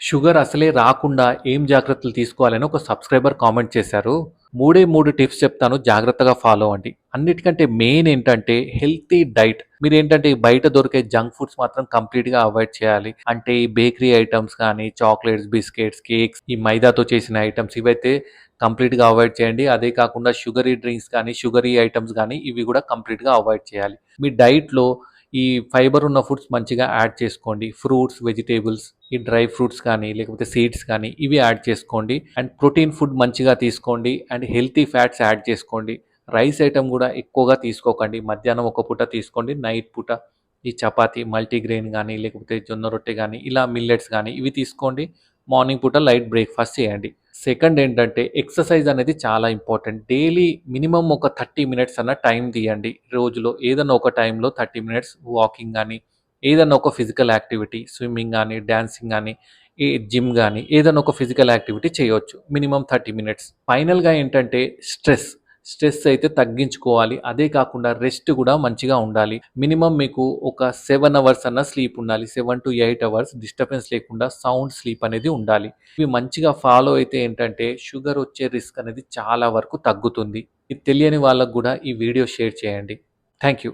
Sugar అసలే రాకుండా ఏం జాగ్రత్తలు తీసుకోవాలని ఒక సబ్స్క్రైబర్ కామెంట్ చేశారు. మూడే 3 టిప్స్ చెప్తాను జాగ్రత్తగా ఫాలో అవ్వండి. అన్నిటికంటే మెయిన్ ఏంటంటే హెల్తీ డైట్. మీరేంటంటే ఈ బయట దొరికే జంక్ ఫుడ్స్ మాత్రం కంప్లీట్‌గా అవాయిడ్ చేయాలి. అంటే ఈ బేకరీ ఐటెమ్స్ కానీ, చాక్లెట్స్, బిస్కెట్స్, కేక్స్, ఈ మైదాతో చేసిన ఐటెమ్స్ ఇవైతే కంప్లీట్‌గా అవాయిడ్ చేయండి. అదే కాకుండా షుగరీ డ్రింక్స్ కానీ, షుగరీ ఐటెమ్స్ గానీ ఇవి కూడా కంప్లీట్‌గా అవాయిడ్ చేయాలి. మీ డైట్‌లో ఈ ఫైబర్ ఉన్న ఫుడ్స్ మంచిగా యాడ్ చేసుకోండి. ఫ్రూట్స్, వెజిటబుల్స్, ఈ డ్రై ఫ్రూట్స్ కానీ, లేకపోతే సీడ్స్ కానీ ఇవి యాడ్ చేసుకోండి. అండ్ ప్రోటీన్ ఫుడ్ మంచిగా తీసుకోండి. అండ్ హెల్తీ ఫ్యాట్స్ యాడ్ చేసుకోండి. రైస్ ఐటెమ్ కూడా ఎక్కువగా తీసుకోకండి. మధ్యాహ్నం ఒక పూట తీసుకోండి. నైట్ పూట ఈ చపాతీ, మల్టీగ్రెయిన్ గానీ, లేకపోతే జొన్న రొట్టె గానీ, ఇలా మిల్లెట్స్ గానీ ఇవి తీసుకోండి. మార్నింగ్ పూట లైట్ బ్రేక్‌ఫాస్ట్ చేయండి. సెకండ్ ఏంటంటే ఎక్సర్సైజ్ అనేది చాలా ఇంపార్టెంట్. డైలీ మినిమమ్ ఒక 30 మినిట్స్ అన్న టైం తీయండి. రోజులో ఏదన్నా ఒక టైంలో 30 మినిట్స్ వాకింగ్ గానీ, ఏదన్నా ఒక ఫిజికల్ యాక్టివిటీ స్విమ్మింగ్ గానీ, డాన్సింగ్ గానీ, ఈ జిమ్ గానీ ఏదన్నా ఒక ఫిజికల్ యాక్టివిటీ చేయొచ్చు. Minimum 30 minutes. ఫైనల్‌గా ఏంటంటే స్ట్రెస్. స్ట్రెస్ అయితే తగ్గించుకోవాలి. అదే కాకుండా రెస్ట్ గూడా మంచిగా ఉండాలి. మినిమమ్ మీకు ఒక 7 అవర్స్ అన్న స్లీప్ ఉండాలి. 7-8 అవర్స్ డిస్టర్బెన్స్ లేకుండా సౌండ్ స్లీప్ అనేది ఉండాలి. ఇవి మంచిగా ఫాలో అయితే ఏంటంటే షుగర్ వచ్చే రిస్క్ అనేది చాలా వరకు తగ్గుతుంది. ఇది తెలియని వాళ్ళకి గూడా ఈ వీడియో షేర్ చేయండి. Thank you.